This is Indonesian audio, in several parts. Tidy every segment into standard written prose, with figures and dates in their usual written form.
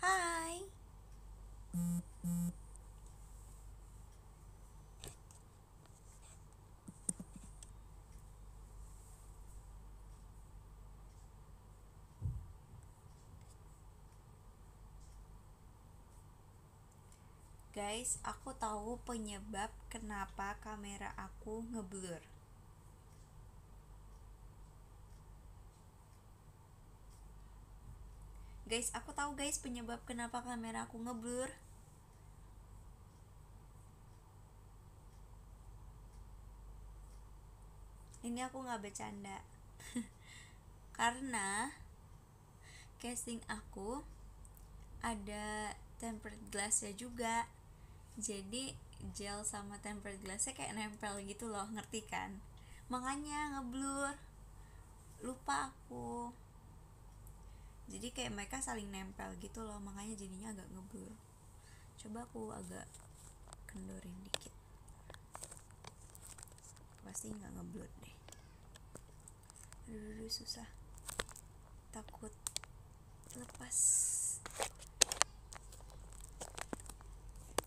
Hai. Guys, aku tahu penyebab kenapa kamera aku ngeblur. Guys, aku tahu guys penyebab kenapa kamera aku ngeblur. Ini aku nggak bercanda. Karena casing aku ada tempered glassnya juga. Jadi gel sama tempered glassnya kayak nempel gitu loh, ngerti kan? Makanya ngeblur. Lupa aku. Jadi kayak mereka saling nempel gitu loh, makanya jadinya agak ngeblur. Coba aku agak kendorin dikit. Pasti nggak ngeblur deh. Aduh, susah. Takut lepas.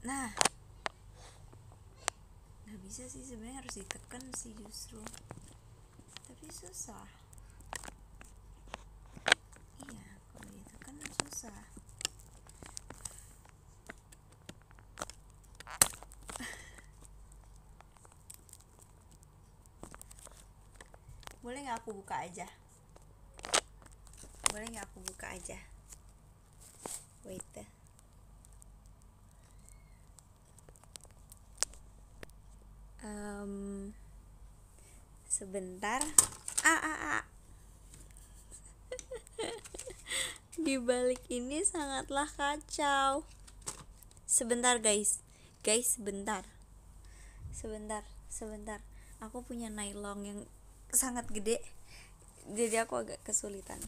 Nah, nggak bisa sih, sebenarnya harus ditekan sih justru. Tapi susah. Iya, kalau ditekan susah. Boleh nggak aku buka aja? Boleh nggak aku buka aja? Wait deh. Sebentar. Di balik ini sangatlah kacau. Sebentar guys. Guys, sebentar. Sebentar. Aku punya nylon yang sangat gede. Jadi aku agak kesulitan.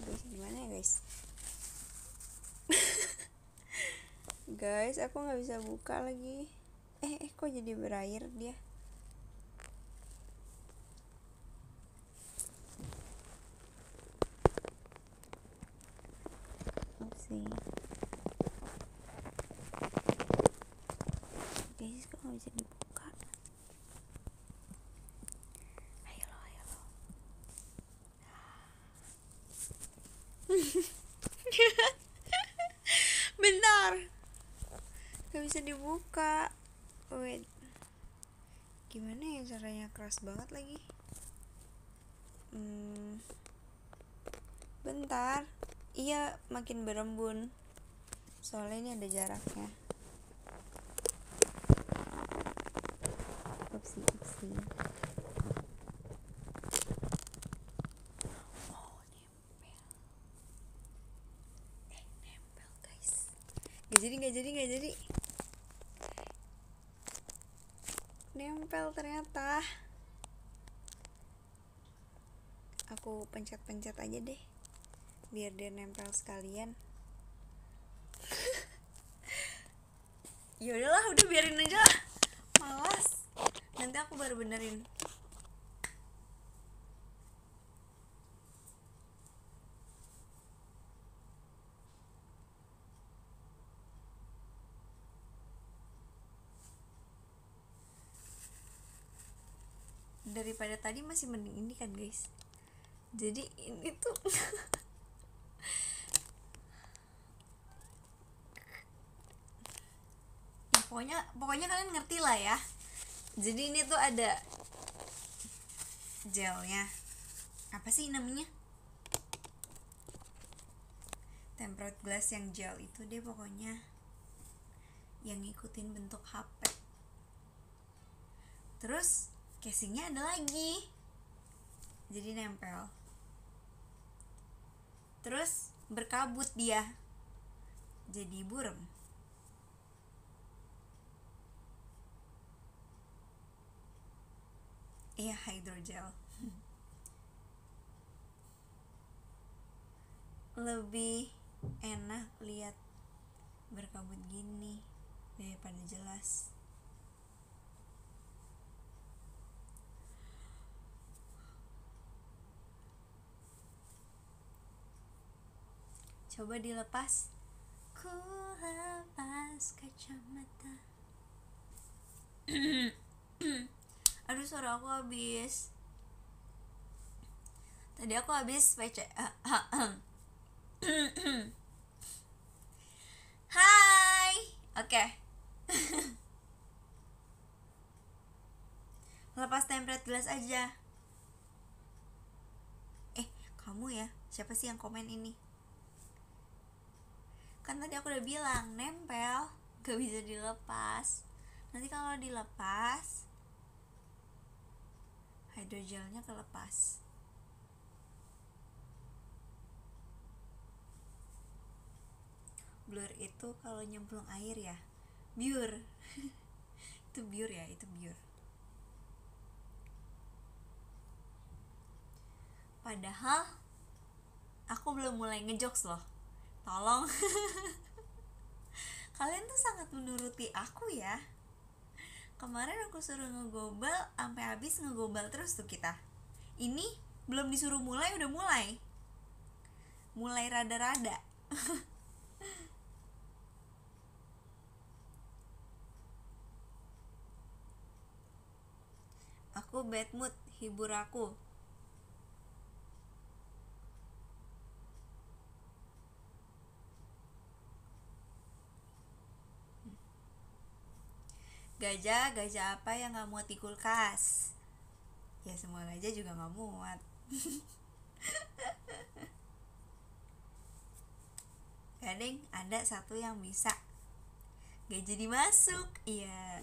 Guys, gimana ya guys? Guys, aku nggak bisa buka lagi. Kok jadi berair dia? Sih. Guys, kok nggak bisa dibuka? Ayo lo. Bentar. Gak bisa dibuka. Wait. Gimana ya caranya? Keras banget lagi. Bentar. Iya, makin berembun. Soalnya ini ada jaraknya. Upsi. Oh, nempel. Nempel guys. Gak jadi. Nempel ternyata. Aku pencet aja deh, biar dia nempel sekalian. Ya udahlah, udah biarin aja lah. Malas. Nanti aku baru benerin. Daripada tadi masih mending ini kan guys. Jadi ini tuh ya, pokoknya kalian ngerti lah ya. Jadi ini tuh ada gelnya. Apa sih namanya? Tempered glass yang gel itu deh pokoknya. Yang ngikutin bentuk HP. Terus casingnya ada lagi. Jadi nempel. Terus berkabut dia. Jadi burem. Iya, hydrogel. lebih enak lihat berkabut gini daripada jelas. Coba dilepas. Ku lepas kacamata. Aduh, suara aku habis. Tadi aku habis PC. Hai. Oke. Lepas template gelas aja. Kamu ya? Siapa sih yang komen ini? Kan tadi aku udah bilang nempel, gak bisa dilepas. Nanti kalau dilepas, hydrogelnya kelepas. Blur itu kalau nyemplung air ya, biur. Itu biur ya, itu biur. Padahal aku belum mulai ngejokes loh. Tolong. Kalian tuh sangat menuruti aku ya. Kemarin aku suruh ngegobal sampai habis, ngegobal terus tuh kita. Ini belum disuruh mulai udah mulai. Mulai rada-rada. Aku bad mood, hibur aku. Gajah apa yang gak muat di kulkas? Ya semua gajah juga gak muat. Kadang ada satu yang bisa gak jadi masuk. Iya.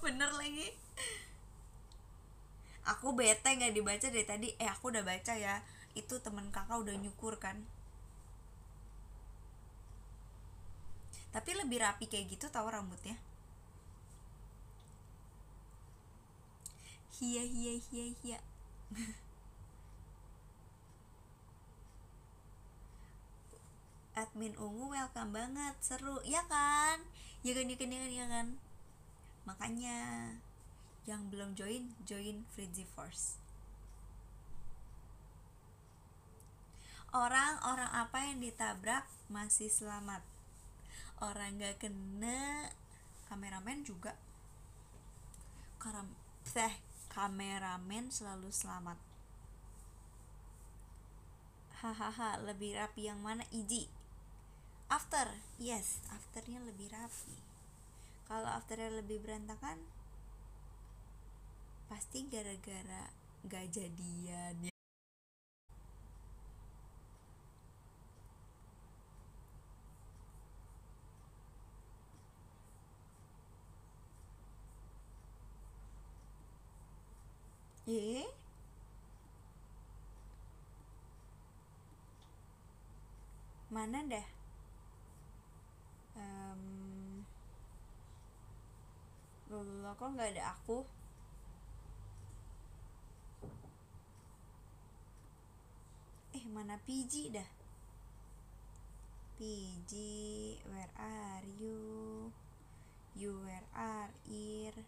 Bener lagi. Aku bete gak dibaca dari tadi. Aku udah baca ya. Itu temen kakak udah nyukur kan. Tapi lebih rapi kayak gitu tahu rambutnya. Hia. Admin ungu welcome banget, seru ya kan? Ya kan. Makanya yang belum join Frizzy Force. Orang apa yang ditabrak masih selamat? Orang gak kena. Kameramen juga. Kameramen selalu selamat. Hahaha, lebih rapi yang mana? Iji. After, yes, afternya lebih rapi. Kalau afternya lebih berantakan, pasti gara-gara gak jadian ya. Mana dah? Loh, kok nggak ada aku? Mana PG dah? PG, where are you? You where are here?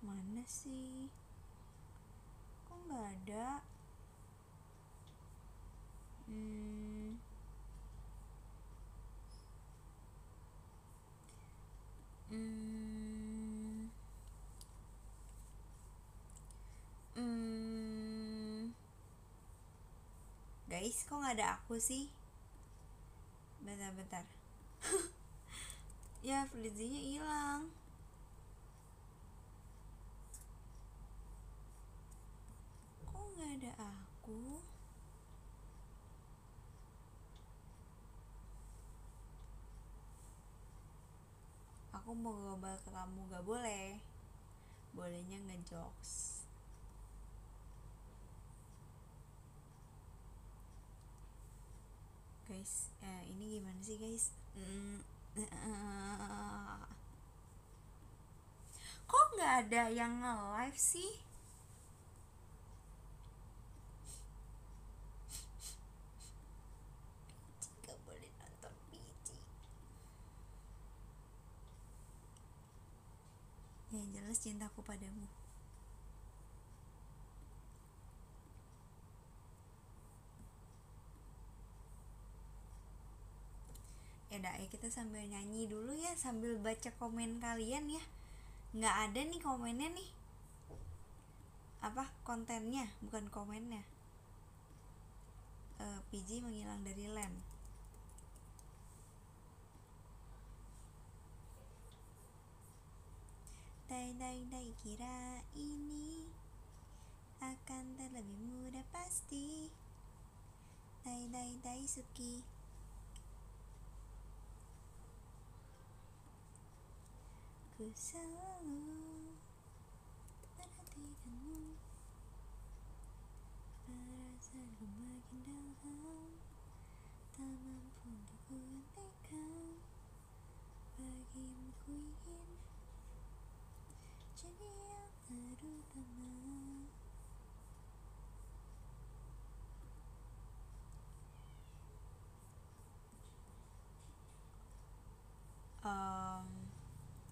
Mana sih? Kok nggak ada? Guys, kok nggak ada aku sih? Bentar. Ya, Frizzy-nya hilang. Kok nggak ada aku? Aku mau global ke kamu, gak boleh. Bolehnya ngejokes. Guys, ini gimana sih guys? Kok nggak ada yang nge-live sih? Gak boleh nonton PG. Yang jelas cintaku padamu. Ya udah, ya kita sambil nyanyi dulu ya, sambil baca komen kalian ya. Nggak ada nih komennya nih. Apa kontennya, bukan komennya. PG menghilang dari LAN. Dai kira ini akan terlebih mudah pasti. Dai suki. Ku selalu perhatikanmu, perasaanku makin dalam, tak mampu untuk ku hentikan. Bagimu ku ingin jadi yang terutama.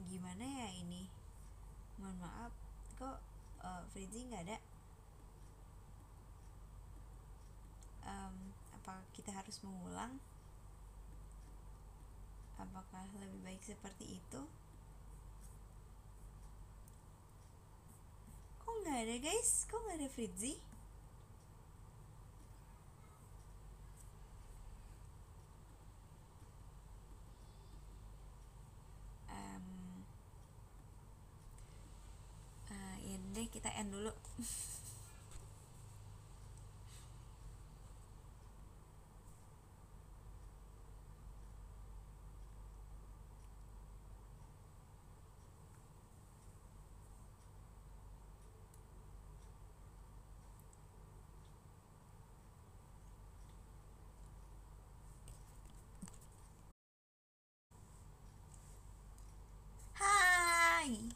Gimana ya ini? Mohon maaf, kok Fritzy nggak ada? Apa kita harus mengulang? Apakah lebih baik seperti itu? Kok nggak ada guys? Kok nggak ada Fritzy? Ya deh, kita end dulu. Hai.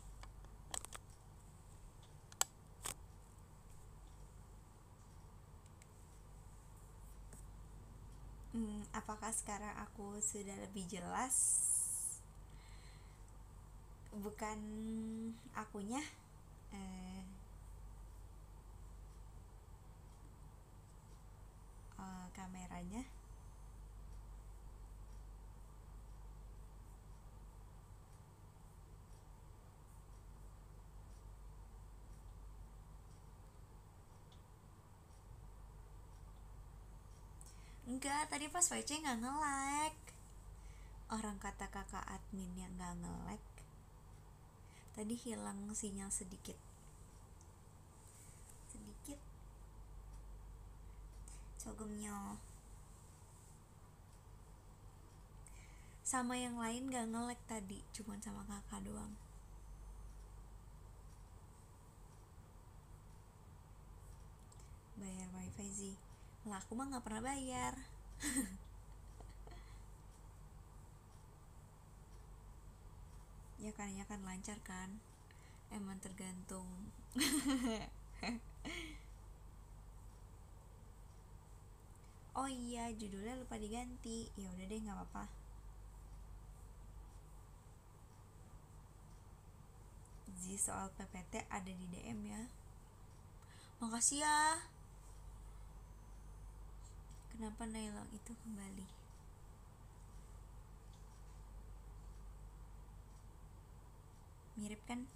Apakah sekarang aku sudah lebih jelas? Bukan akunya, kameranya. Enggak, tadi pas VC nggak nge-lag. Orang kata kakak admin yang nggak nge-lag. Tadi hilang sinyal sedikit. Cogemnya. Sama yang lain nggak nge-lag tadi, cuman sama kakak doang. Bayar wifi sih. Lah aku mah nggak pernah bayar. Ya kan lancar kan. Emang tergantung. Oh iya, judulnya lupa diganti. Ya udah deh, nggak apa-apa. Soal PPT ada di DM ya. Makasih ya. Kenapa Nailong itu kembali? Mirip kan?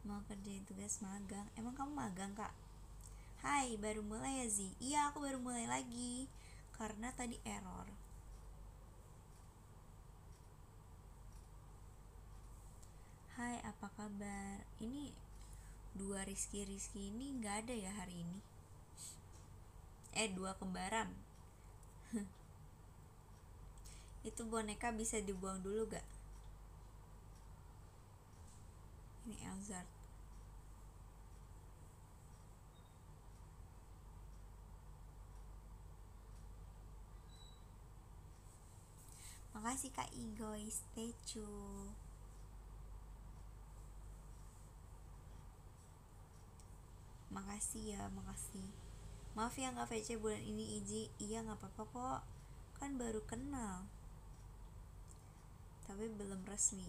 Mau kerjain tugas magang. Emang kamu magang, Kak? Hai, baru mulai ya, Zi? Iya, aku baru mulai lagi karena tadi error. Hai, apa kabar? Ini dua Rizky ini nggak ada ya hari ini. Dua kembaran. Itu boneka bisa dibuang dulu gak? Ini Elzard. Makasih Kak Igoy, statue. Makasih ya, makasih. Maaf ya nggak VC bulan ini Iji. Iya nggak apa-apa kok, kan baru kenal, tapi belum resmi.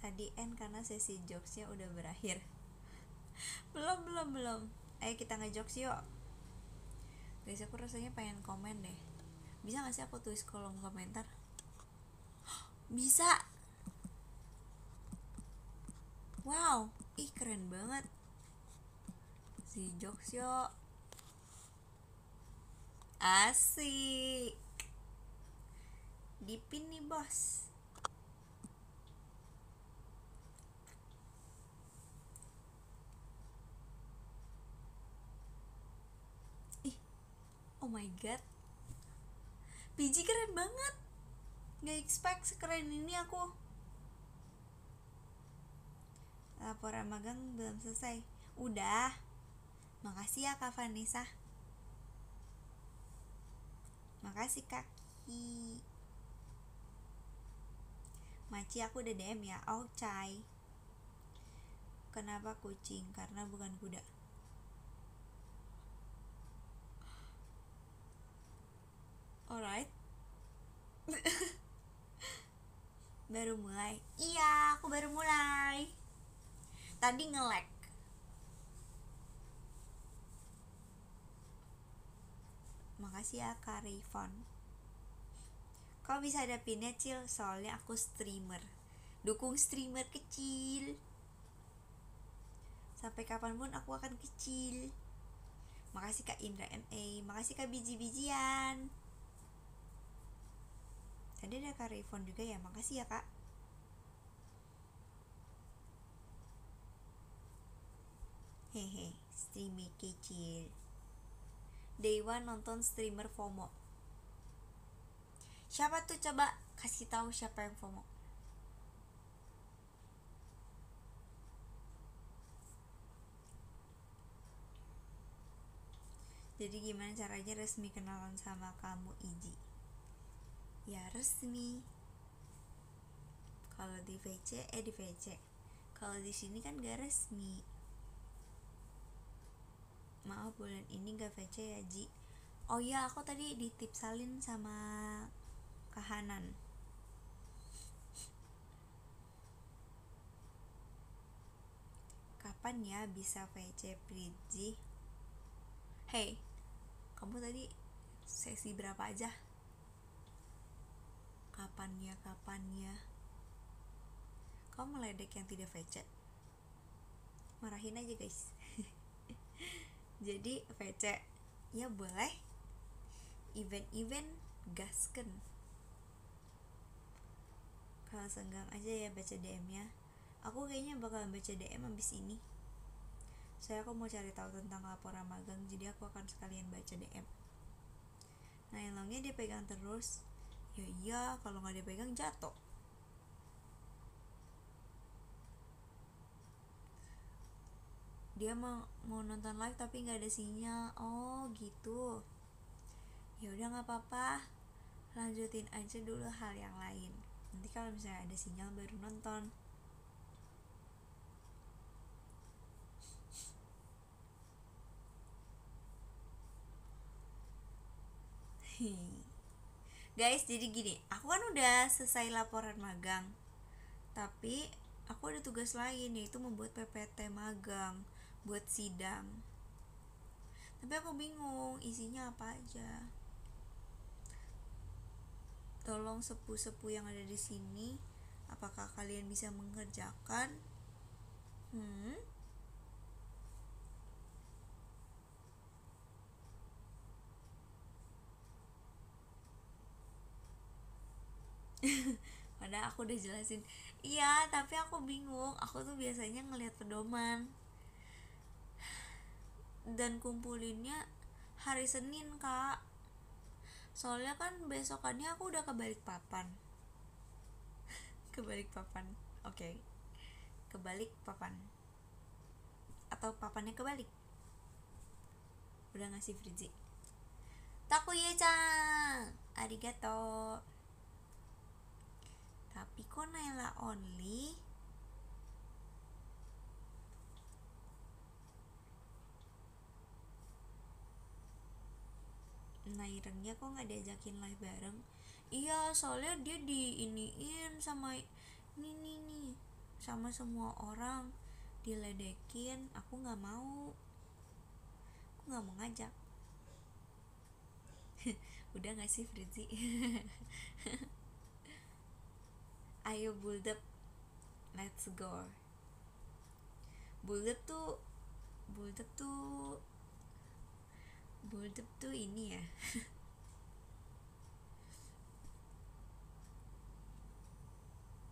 Tadi karena sesi jokesnya udah berakhir. Belum. Ayo kita ngejokes yuk. Guys, aku rasanya pengen komen deh. Bisa gak sih aku tulis kolom komentar? Bisa. Wow, ih keren banget. Si jokes yuk. Asik. Dipin nih bos. Ih, oh my god, PG keren banget. Gak expect sekeren ini aku. Laporan magang belum selesai. Udah. Makasih ya Kak Vanessa. Makasih Kaki. Maci aku udah DM ya. Oh cai. Kenapa kucing? Karena bukan kuda. Alright. Baru mulai. Iya, aku baru mulai. Tadi nge-lag. Makasih ya Kak Rayvon. Kau bisa ada pinnya Cil? Soalnya aku streamer. Dukung streamer kecil. Sampai kapanpun aku akan kecil. Makasih Kak Indra MA. Makasih Kak biji-bijian. Tadi ada Kak Rayvon juga ya. Makasih ya Kak. Hehe, streamer kecil. Day one nonton streamer FOMO. Siapa tuh, coba kasih tahu siapa yang FOMO. Jadi gimana caranya resmi kenalan sama kamu Iji? Ya resmi. Kalau di VC di VC. Kalau di sini kan gak resmi. Maaf bulan ini gak VC ya Ji. Oh iya, aku tadi ditipsalin sama Kahanan. Kapan ya bisa VC Priji? Hey, kamu tadi sesi berapa aja? Kapan ya? Kamu meledek yang tidak VC. Marahin aja guys. Jadi VC ya boleh. Event-event gasken. Kalau senggang aja ya baca DM-nya. Aku kayaknya bakal baca DM abis ini. Saya aku mau cari tahu tentang laporan magang, jadi aku akan sekalian baca DM. Nah, elongnya dia pegang terus. Ya iya, kalau nggak dipegang jatuh. Dia mau nonton live tapi nggak ada sinyal. Oh gitu. Ya udah nggak apa-apa. Lanjutin aja dulu hal yang lain. Nanti kalau misalnya ada sinyal baru nonton. Guys, jadi gini, aku kan udah selesai laporan magang, tapi aku ada tugas lain, yaitu membuat PPT magang buat sidang. Tapi aku bingung isinya apa aja. Tolong sepuh-sepuh yang ada di sini, apakah kalian bisa mengerjakan? Padahal aku udah jelasin. Iya, tapi aku bingung. Aku tuh biasanya ngelihat pedoman dan kumpulinnya hari Senin, Kak. Soalnya kan besokannya aku udah ke Balikpapan. Ke Balikpapan. Oke. Ke Balikpapan. Atau papannya kebalik. Udah ngasih Frizi. Takuya-chan. Arigato. Tapi kok Naila only? ngairengnya kok nggak diajakin live bareng. Iya, soalnya dia diiniin sama nih sama semua orang, diledekin. Aku nggak mau, ngajak. Udah nggak sih Fritzi? Ayo build up, let's go. build up tuh build up tuh build up tuh ini ya.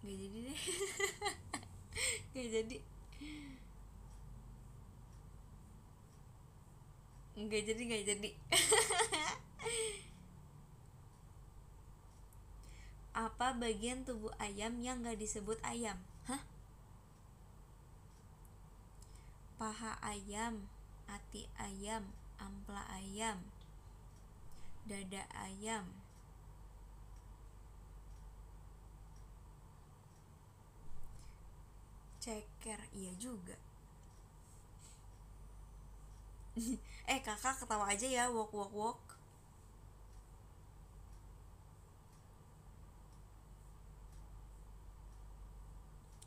Nggak jadi deh. Nggak jadi. Nggak jadi. Apa bagian tubuh ayam yang nggak disebut ayam? Hah? Paha ayam, hati ayam, ampla ayam, dada ayam. Ceker, iya juga. Kakak ketawa aja ya, wok.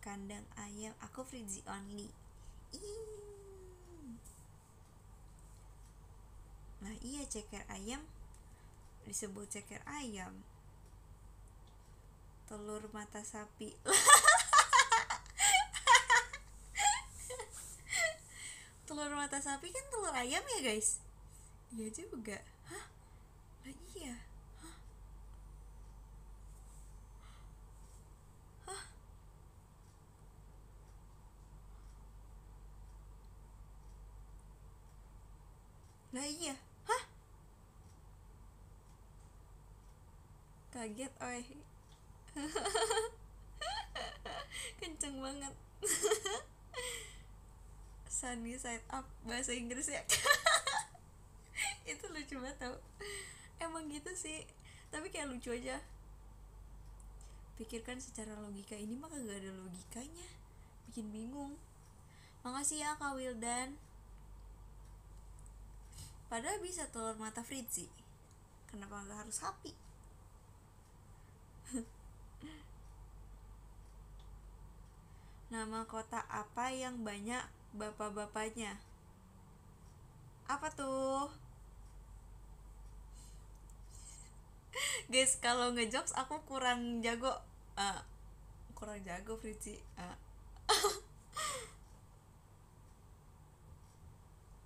Kandang ayam, aku Fritzi only. Nah iya, ceker ayam disebut ceker ayam. Telur mata sapi. Telur mata sapi kan telur ayam ya guys? Iya juga. Hah? Lah iya. Hah? Lah iya. Hah? Kaget oi. Kenceng banget. Sunny side up bahasa Inggris ya. Itu lucu banget tau. Emang gitu sih, tapi kayak lucu aja. Pikirkan secara logika, ini mah kagak ada logikanya, bikin bingung. Makasih ya Kak Wildan. Padahal bisa telur mata Fritzi, kenapa nggak harus sapi? Nama kota apa yang banyak bapak-bapaknya? Apa tuh? Guys, kalau ngejokes aku kurang jago. Kurang jago Fritzi.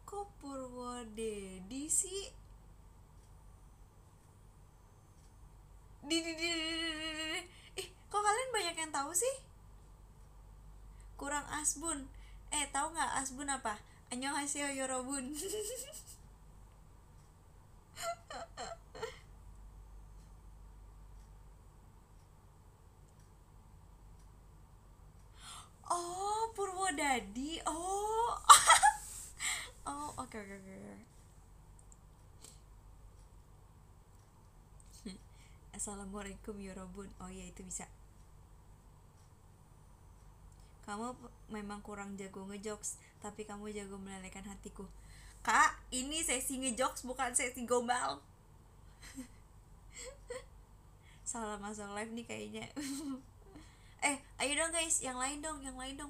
Kok Purwodedi sih? Kok kalian banyak yang tahu sih? Kurang asbun. Tahu nggak asbun apa? Annyeonghaseyo yorobun. Oh, Purwodadi. Oh. Oh, oke. Assalamualaikum yorobun. Oh iya, itu bisa. Kamu memang kurang jago ngejokes, tapi kamu jago melelehkan hatiku. Kak, ini sesi ngejokes bukan sesi gombal. Salah masuk live nih kayaknya. Ayo dong guys, yang lain dong,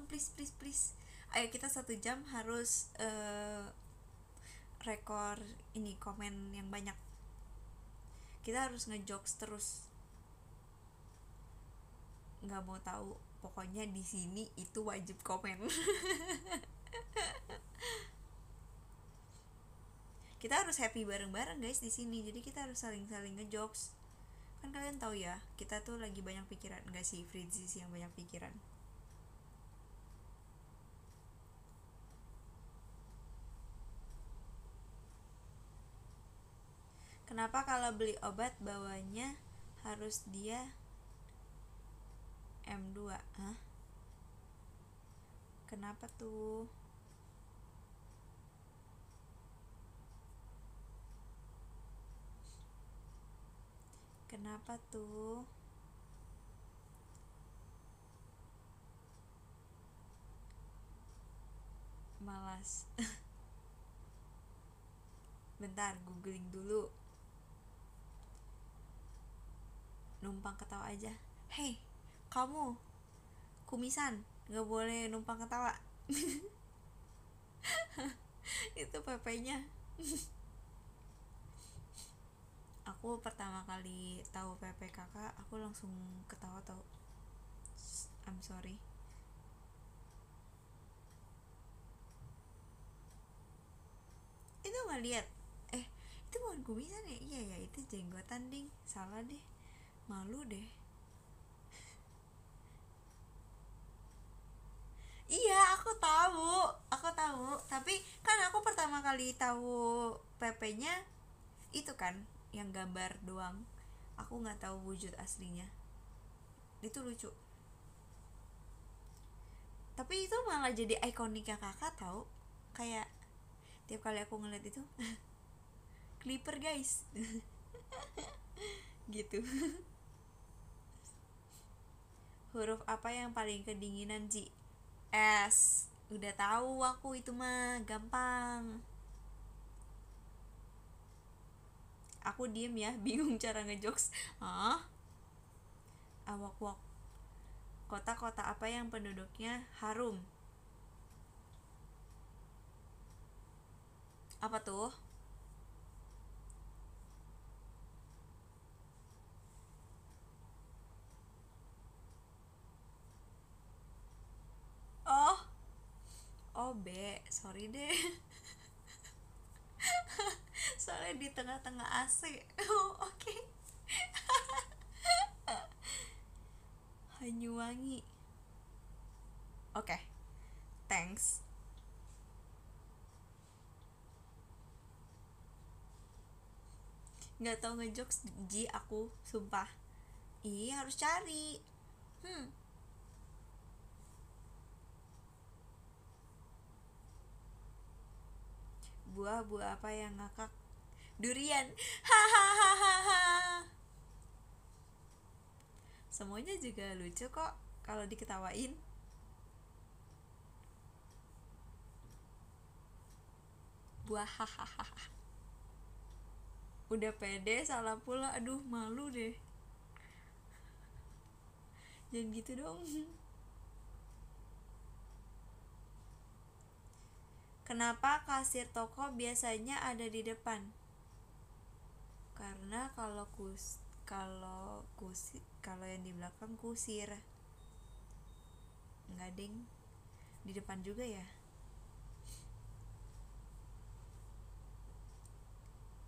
please. Ayo kita 1 jam harus rekor ini komen yang banyak. Kita harus ngejokes terus. Nggak mau tahu, pokoknya di sini itu wajib komen. Kita harus happy bareng-bareng guys di sini, jadi kita harus saling-saling ngejokes. Kan kalian tahu ya, kita tuh lagi banyak pikiran. Enggak sih, Fritzi sih yang banyak pikiran. Kenapa kalau beli obat bawanya harus dia M2? Hah? Kenapa tuh? Kenapa tuh? Malas. Bentar, googling dulu. numpang ketawa aja. Hei, kamu kumisan, nggak boleh numpang ketawa. Itu PP-nya. Aku pertama kali tahu PP kakak, aku langsung ketawa tau. I'm sorry. Itu nggak lihat? Itu bukan kumisan ya? Iya ya, itu jenggotan ding. Salah deh. Malu deh. Iya, aku tahu. Tapi kan aku pertama kali tahu PP-nya itu kan yang gambar doang. Aku nggak tahu wujud aslinya. Itu lucu. Tapi itu malah jadi ikoniknya kakak tahu. Kayak tiap kali aku ngeliat itu, Clipper guys. Gitu. Huruf apa yang paling kedinginan, Ji? S. Udah tahu aku itu mah, gampang. Aku diem ya, bingung cara ngejokes. Hah? Awak wak. Kota-kota apa yang penduduknya harum? Apa tuh? Oh, oh B. Sorry deh. Soalnya di tengah-tengah AC. Oh, oke. Hanyuwangi. Oke, thanks. Nggak tahu ngejokes Ji aku, sumpah. Iya harus cari. Hmm. Buah-buah apa yang ngakak? Durian. Hahaha. Semuanya juga lucu kok kalau diketawain. Buah hahaha. Udah pede salah pula, aduh malu deh. Jangan gitu dong. Kenapa kasir toko biasanya ada di depan? Karena kalau yang di belakang kusir. Enggak ding. Di depan juga ya.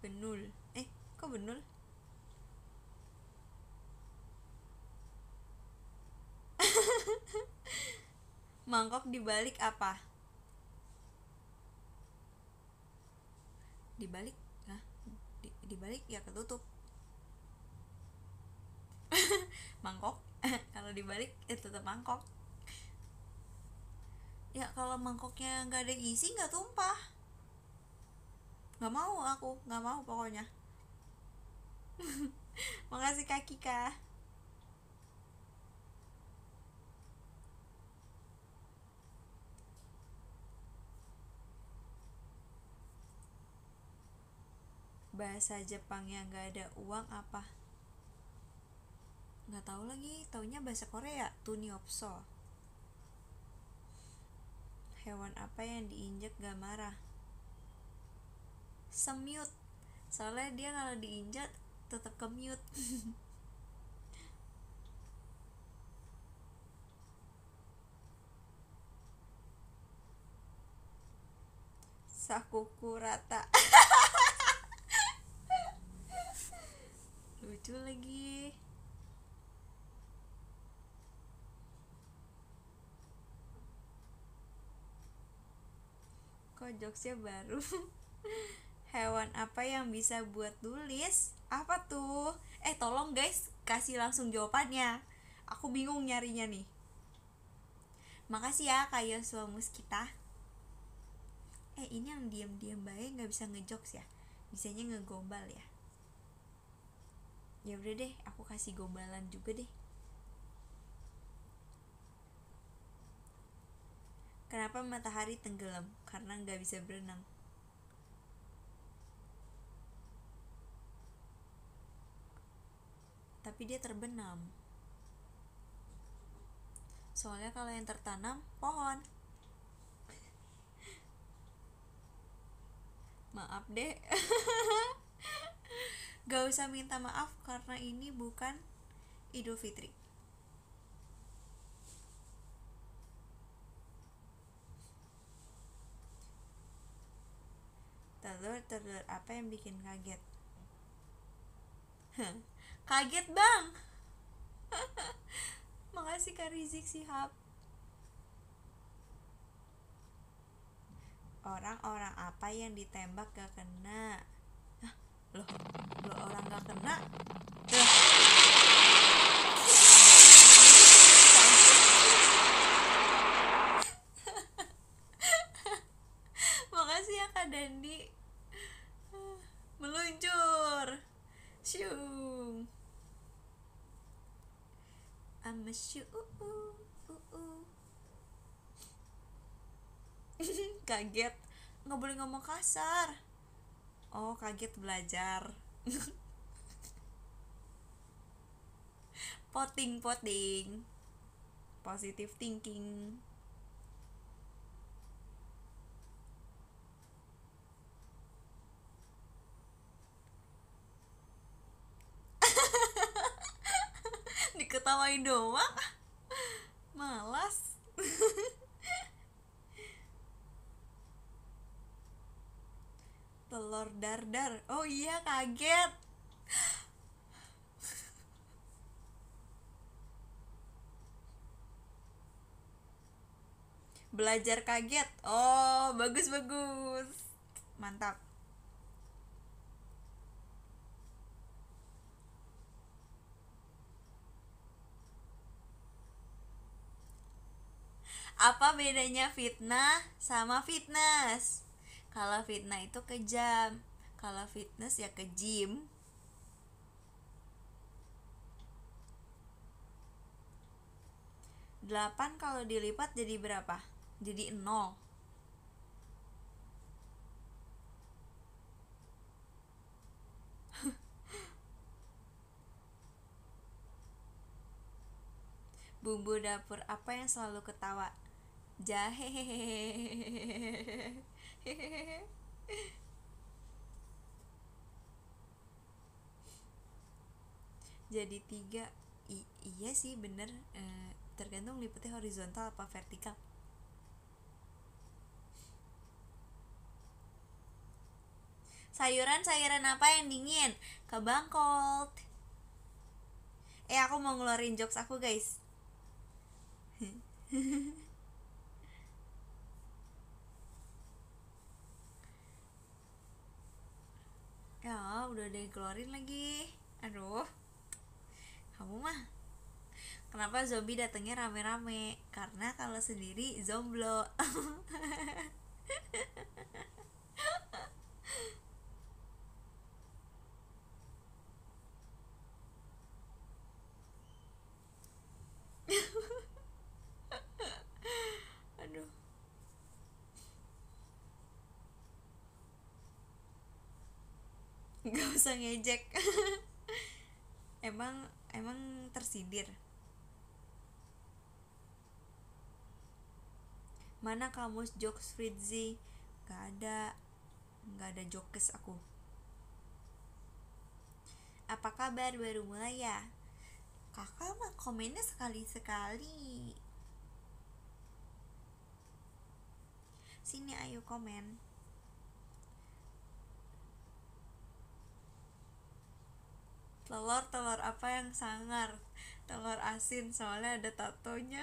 Benul. Kok benul? Mangkok dibalik apa? Dibalik? Nah, dibalik ya ketutup. Mangkok. Kalau dibalik tetap mangkok. Ya kalau mangkoknya nggak ada isi nggak tumpah. Nggak mau pokoknya. Makasih Kak Kika. Bahasa Jepang yang nggak ada uang apa? Nggak tahu lagi, taunya bahasa Korea, Tuniopso. Hewan apa yang diinjek gak marah? Semut. Soalnya dia kalau diinjak tetap kemute. Sakuku rata. Lucu lagi. Kok jokesnya baru? Hewan apa yang bisa buat tulis? Apa tuh? Tolong guys, kasih langsung jawabannya. Aku bingung nyarinya nih. Makasih ya Kak Yosua Muskita. Ini yang diam-diam baik nggak bisa ngejokes ya. Bisanya ngegombal ya. Ya udah deh, aku kasih gombalan juga deh. Kenapa matahari tenggelam? Karena nggak bisa berenang. tapi dia terbenam. Soalnya kalau yang tertanam pohon. Maaf deh. Gak usah minta maaf karena ini bukan Idul Fitri. Telur apa yang bikin kaget? Kaget bang. Makasih Kak Rizik Sihab. Orang-orang apa yang ditembak gak kena? Hah? Loh orang gak kena? Loh. Makasih ya Kak Dandi. Meluncur. Syung. Kaget. Nggak boleh ngomong kasar. Oh, kaget belajar. Poting. Positive thinking. Diketawain doang. Malas. Telur dar. Oh iya, kaget. Belajar kaget. Oh, bagus. Mantap. Apa bedanya fitnah sama fitness? Kalau fitnah itu kejam, kalau fitness ya ke gym. Delapan kalau dilipat jadi berapa? Jadi 0. Bumbu dapur apa yang selalu ketawa? Jahe. Jadi 3. Iya sih bener. Tergantung lipatnya horizontal apa vertikal. Sayuran apa yang dingin? Kebangkot. Aku mau ngeluarin jokes aku guys. Ya udah dikeluarin lagi. Aduh, kamu mah kenapa zombie datangnya rame-rame? Karena kalau sendiri zomblo. Aduh, nggak usah ngejek. emang tersindir. Mana kamus jokes Fritzy? Gak ada jokes aku. Apa kabar, baru mulai ya? Kakak mah komennya sekali-sekali. Sini ayo komen. Telur apa yang sangar? Telur asin, soalnya ada tatonya.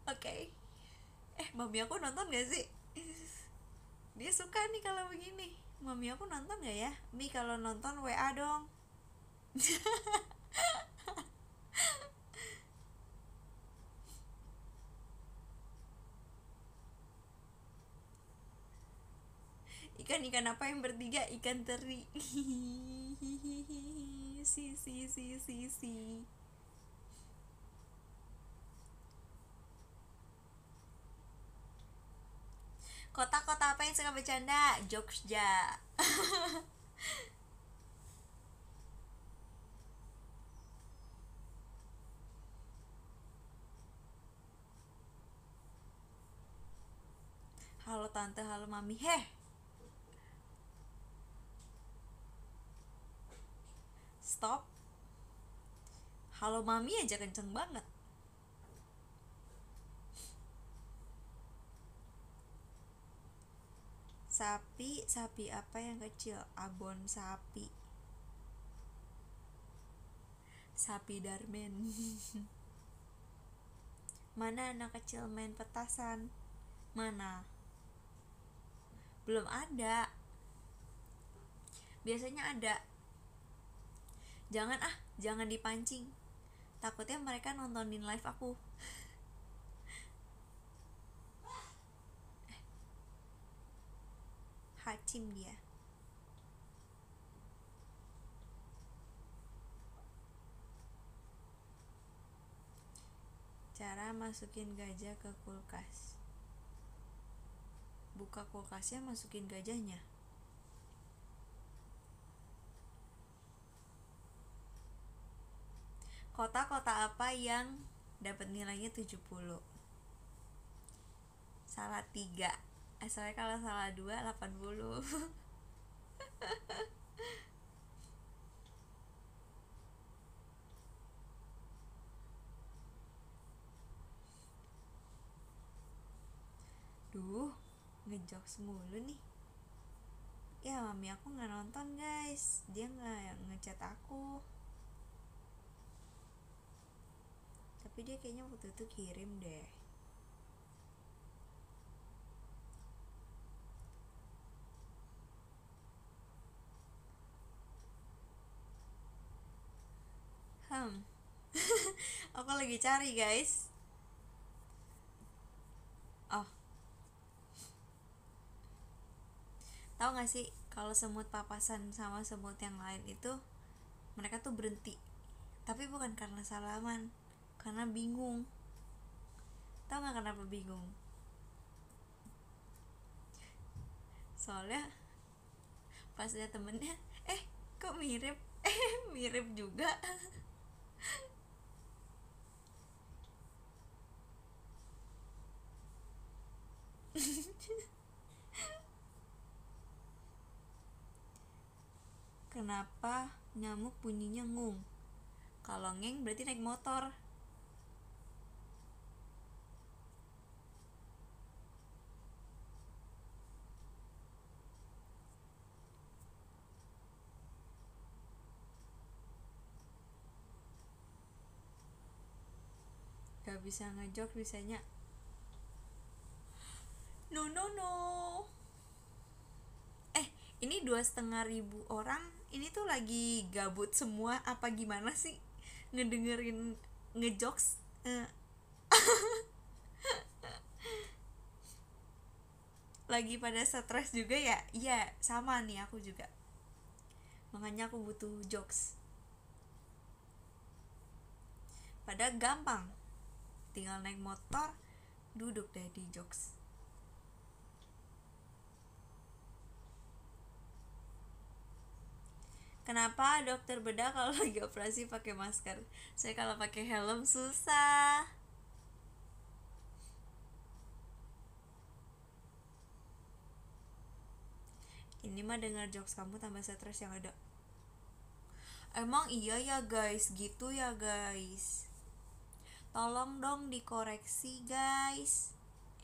Oke. Mami aku nonton gak sih? Dia suka nih kalau begini. Mami aku nonton gak ya? Mi kalau nonton WA dong. Ikan apa yang bertiga? Ikan teri. Si. Kota-kota apa yang suka bercanda? Jogja. Halo tante, halo mami. Heh, stop. Halo mami aja kenceng banget. Sapi, sapi apa yang kecil? Abon sapi. Sapi Darmen. Mana anak kecil main petasan? Mana? Belum ada. Biasanya ada. Jangan jangan dipancing. Takutnya mereka nontonin live aku. Hacim dia. Cara masukin gajah ke kulkas. Buka kulkasnya, masukin gajahnya. Kota-kota apa yang dapat nilainya 70? Salah 3. Soalnya kalau salah 2, 80. Duh, ngejokes mulu nih. Ya mami aku nggak nonton guys, dia nggak ngechat aku. Tapi dia kayaknya waktu itu kirim deh. Aku lagi cari guys. Oh, tahu nggak sih kalau semut papasan sama semut yang lain itu mereka tuh berhenti, tapi bukan karena salaman, karena bingung. Tahu nggak kenapa bingung? Soalnya pas lihat temennya, kok mirip, mirip juga. Kenapa nyamuk bunyinya ngung? Kalau ngeng berarti naik motor. Gak bisa ngejok, bisanya no. Ini 2.500 orang ini tuh lagi gabut semua apa gimana sih ngedengerin ngejokes? Lagi pada stres juga ya? Iya, sama nih aku juga, makanya aku butuh jokes. Padahal gampang, tinggal naik motor, duduk deh di jokes. Kenapa dokter bedah kalau lagi operasi pakai masker? Saya kalau pakai helm susah. Ini mah dengar jokes kamu tambah stres yang ada. Emang iya ya guys, gitu ya guys. Tolong dong dikoreksi guys.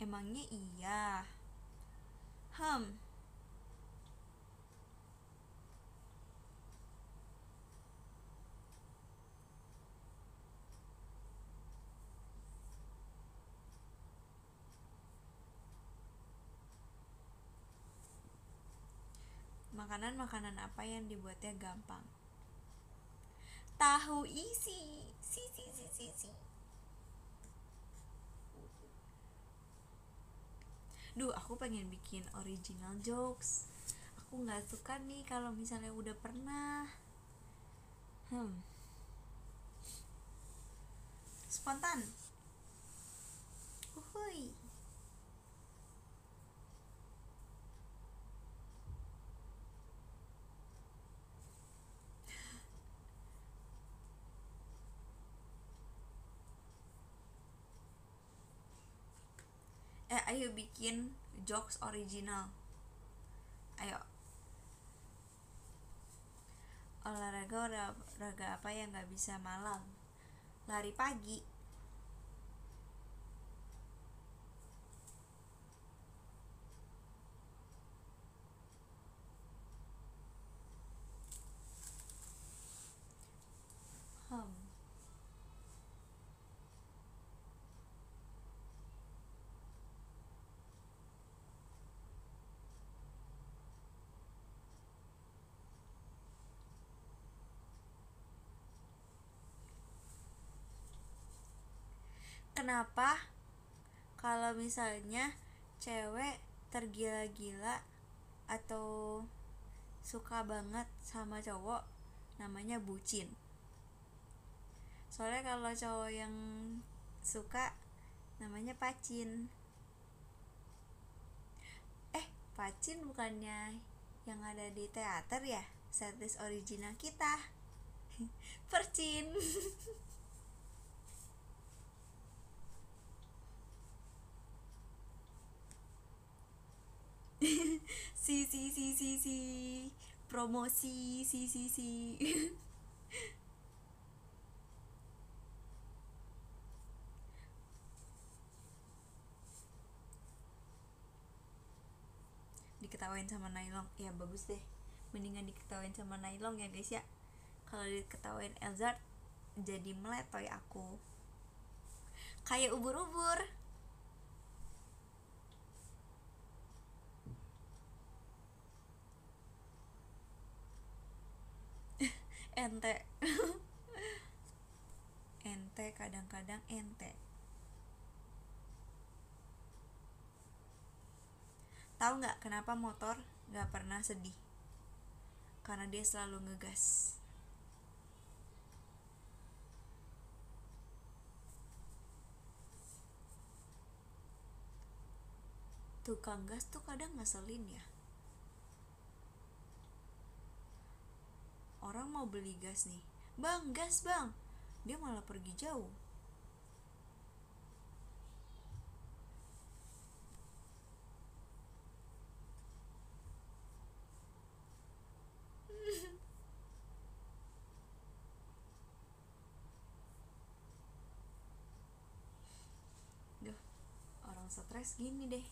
Emangnya iya? Makanan apa yang dibuatnya gampang? Tahu isi. Si. Duh, aku pengen bikin original jokes. Aku nggak suka nih kalau misalnya udah pernah. Spontan. Uhuy. Ayo bikin jokes original. Ayo. Olahraga apa yang nggak bisa malam? Lari pagi. Hmm. Kenapa kalau misalnya cewek tergila-gila atau suka banget sama cowok namanya bucin? Soalnya kalau cowok yang suka namanya pacin. Pacin bukannya yang ada di teater ya? Setlist original kita. Percin. Si promosi si. Diketawain sama Nailong ya, bagus deh, mendingan diketawain sama Nailong ya guys ya. Kalau diketawain Elzard jadi meletoy aku kayak ubur-ubur. Ente. Ente, kadang-kadang ente. Tahu nggak kenapa motor nggak pernah sedih? Karena dia selalu ngegas. Tukang gas tuh kadang ngeselin ya. Orang mau beli gas nih, bang gas bang, dia malah pergi jauh. Duh, orang stres gini deh.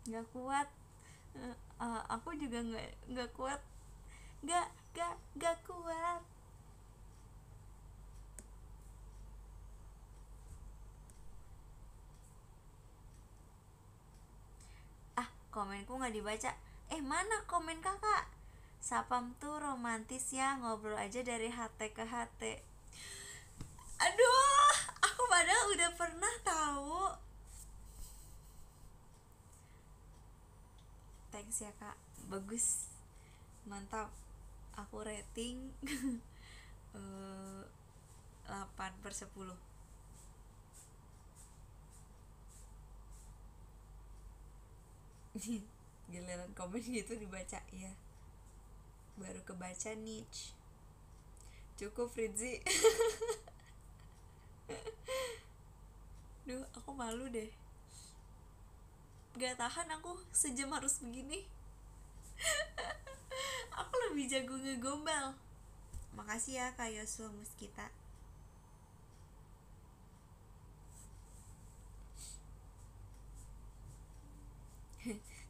Nggak kuat. Aku juga nggak kuat. Nggak kuat. Komenku nggak dibaca. Mana komen kakak? Sapam tuh romantis ya, ngobrol aja dari HT ke HT. Aduh, aku padahal udah pernah tahu. Thanks ya kak, bagus, mantap. Aku rating 8/10. Giliran komen gitu dibaca ya, baru kebaca niche. Cukup Fritzi. Duh, aku malu deh, gak tahan aku sejam harus begini. Aku lebih jago ngegombal. Makasih ya Kak Yosua Muskita.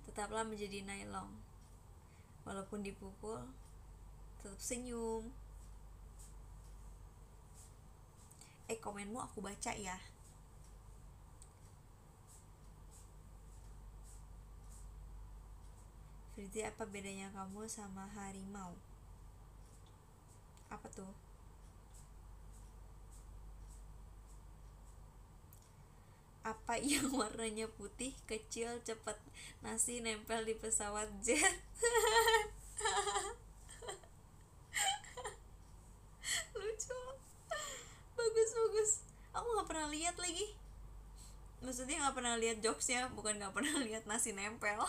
Tetaplah menjadi Nailong. Walaupun dipukul, tetap senyum. Komenmu aku baca ya. Fritzi, apa bedanya kamu sama harimau? Apa tuh? Apa yang warnanya putih, kecil, cepat? Nasi nempel di pesawat jet. Lucu. Bagus. Aku nggak pernah lihat lagi. Maksudnya nggak pernah lihat jokesnya, bukan nggak pernah lihat nasi nempel.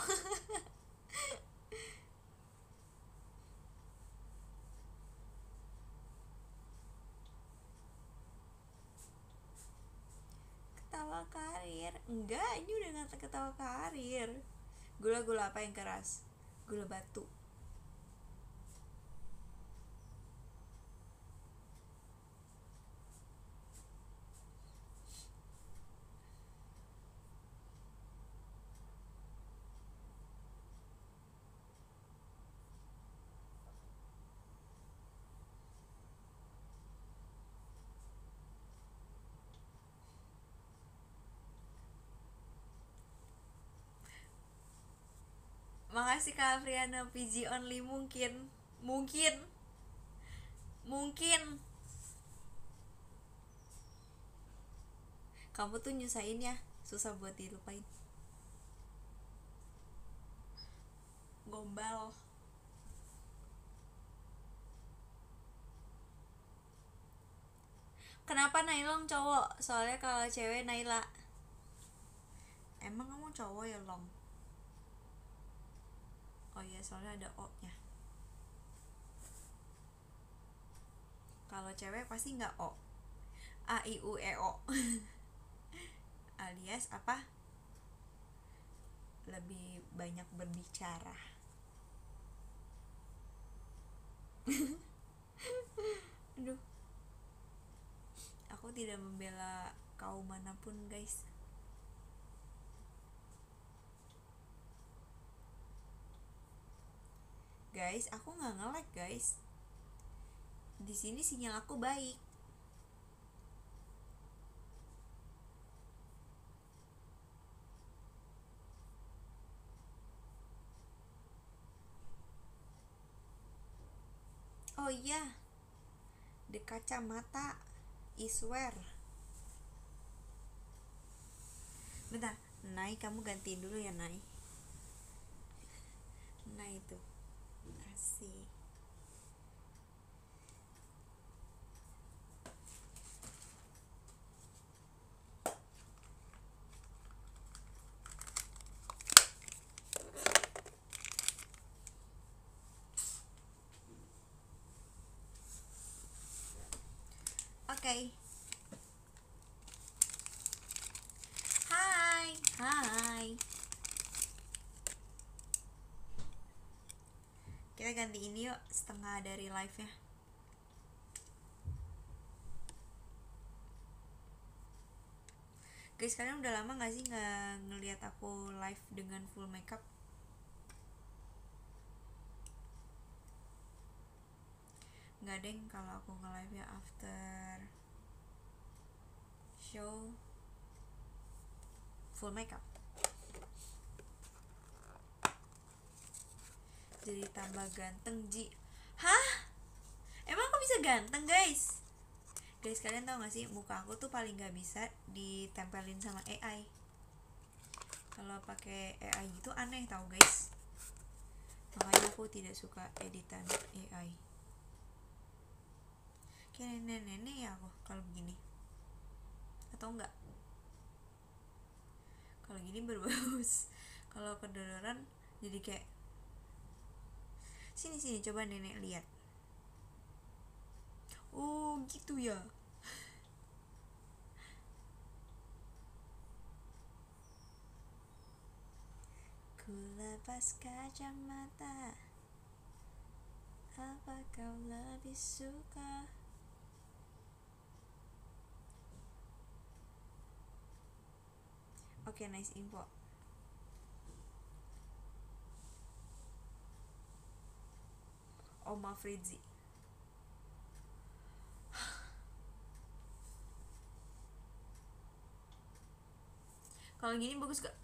ketawa karir. Enggak, ini udah gak ketawa karir. Gula apa yang keras? Gula batu. Makasih Kak Afriana, PG only mungkin. Mungkin. Kamu tuh nyusahin ya, susah buat dilupain. Gombal. Kenapa Nailong cowok? Soalnya kalau cewek Naila. Emang kamu cowok ya, Long? Oh iya, soalnya ada O-nya. Kalau cewek pasti nggak O. A I U E O. Alias apa? Lebih banyak berbicara. Aduh. Aku tidak membela kaum manapun, guys. Guys, aku nggak nge-lag, guys. Di sini sinyal aku baik. Oh iya, the kacamata I swear. Bentar, Nai, kamu gantiin dulu ya, Nai. Nah itu asik. Oke. Hai. Kita ganti ini yuk, setengah dari live-nya. Guys, kalian udah lama gak sih gak ngeliat aku live dengan full makeup? Gak deng, kalau aku nge-live ya after show full makeup. Jadi tambah ganteng, Ji. Hah? Emang aku bisa ganteng, guys? Guys, kalian tau gak sih, muka aku tuh paling gak bisa ditempelin sama AI. Kalau pakai AI gitu aneh tau, guys. Makanya aku tidak suka editan AI. Kayak nenek-nenek ya aku kalau begini. Atau enggak? Kalau gini berbaus. Kalau kedodoran jadi kayak sini coba nenek lihat. Oh gitu ya. Ku lepas kacamata, apa kau lebih suka? Oke, nice info. Oma Fritzi. Kalau gini bagus gak?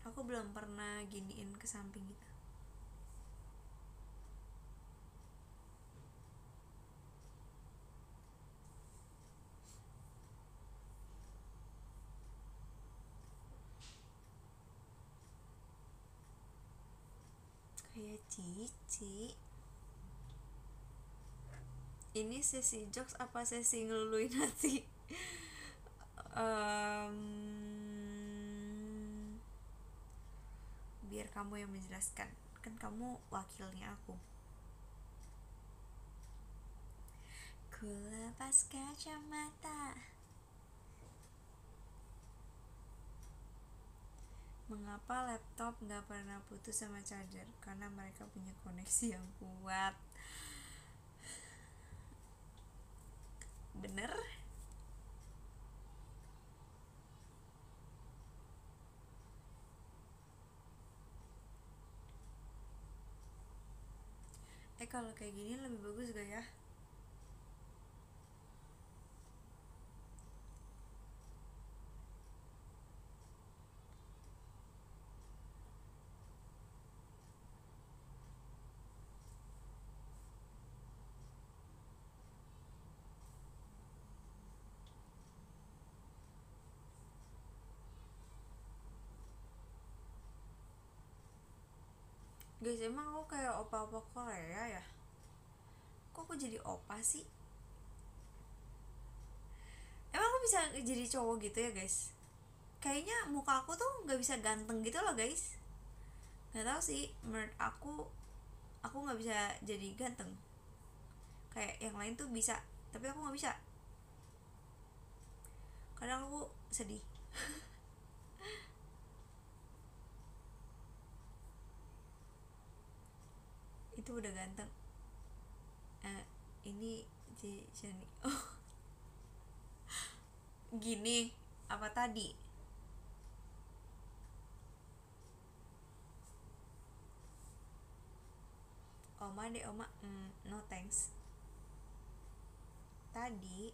Aku belum pernah giniin ke samping gitu. Kayak Cici. Ini sesi jokes apa sesi ngeluluin hati? Biar kamu yang menjelaskan. kan kamu wakilnya aku. Ku lepas kacamata. Mengapa laptop gak pernah putus sama charger? Karena mereka punya koneksi yang kuat. Bener? Kalau kayak gini lebih bagus gak ya? Guys, emang aku kayak opa-opa Korea ya? Kok aku jadi opa sih? Emang aku bisa jadi cowok gitu ya guys? Kayaknya muka aku tuh gak bisa ganteng gitu loh guys. Gak tau sih, menurut aku gak bisa jadi ganteng. Kayak yang lain tuh bisa, tapi aku gak bisa. Kadang aku sedih. Itu udah ganteng. Ini Jenny. Oh, gini. Apa tadi? Oma deh, Oma. No thanks. Tadi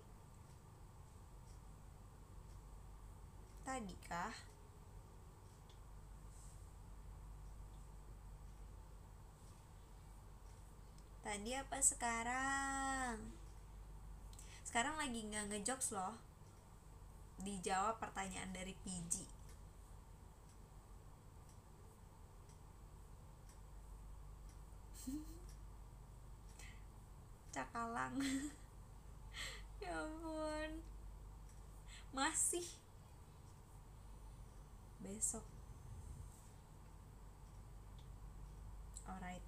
kah? Tadi apa sekarang? Sekarang lagi gak ngejokes loh. Dijawab pertanyaan dari PG. Cakalang. Ya ampun. Masih besok. Alright.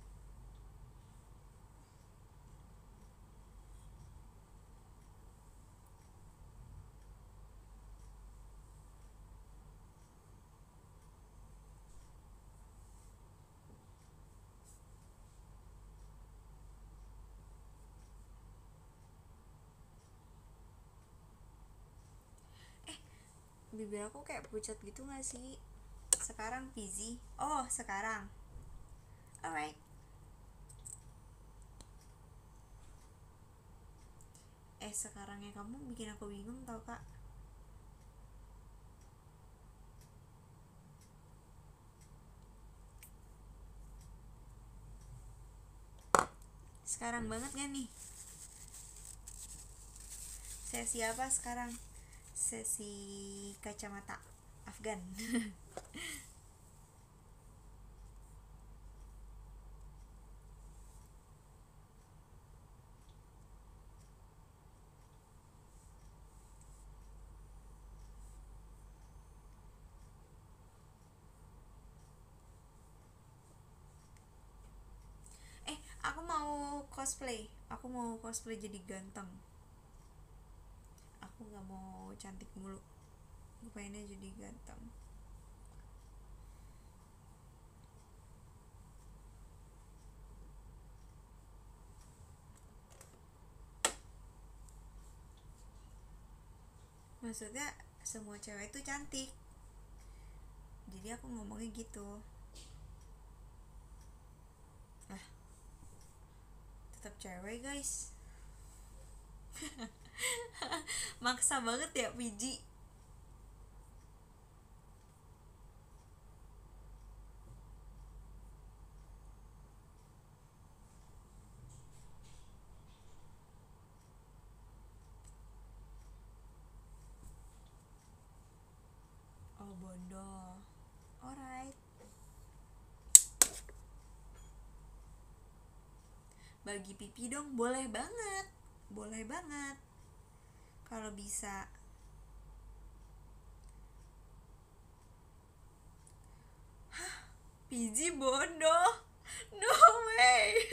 Bibir aku kayak pucat gitu gak sih? Sekarang PG. Oh, sekarang. Alright. Sekarangnya kamu bikin aku bingung tau kak. Sekarang banget gak nih? Sesi apa sekarang? Sesi kacamata Afgan. Aku mau cosplay jadi ganteng. Aku gak mau cantik mulu. Gue pengennya jadi ganteng. Maksudnya semua cewek itu cantik. Jadi aku ngomongnya gitu. Tetap cewek guys. Maksa banget ya PG. Oh bondo. Alright. Bagi pipi dong, boleh banget. Boleh banget. Kalau bisa. Hah? PG bodoh. No way.